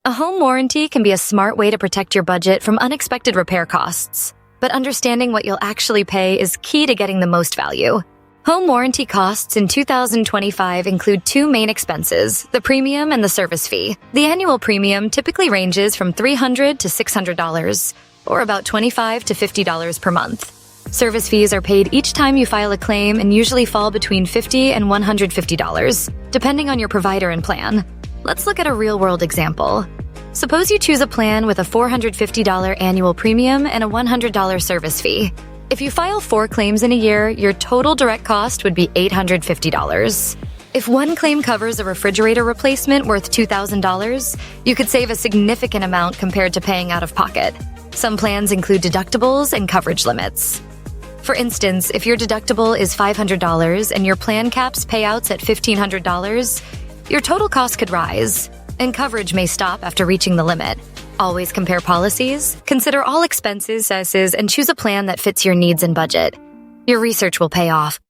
A home warranty can be a smart way to protect your budget from unexpected repair costs, but understanding what you'll actually pay is key to getting the most value. Home warranty costs in 2025 include two main expenses, the premium and the service fee. The annual premium typically ranges from $300 to $600, or about $25 to $50 per month. Service fees are paid each time you file a claim and usually fall between $50 and $150, depending on your provider and plan. Let's look at a real-world example. Suppose you choose a plan with a $450 annual premium and a $100 service fee. If you file 4 claims in a year, your total direct cost would be $850. If one claim covers a refrigerator replacement worth $2,000, you could save a significant amount compared to paying out of pocket. Some plans include deductibles and coverage limits. For instance, if your deductible is $500 and your plan caps payouts at $1,500, your total cost could rise, and coverage may stop after reaching the limit. Always compare policies, consider all expenses, and choose a plan that fits your needs and budget. Your research will pay off.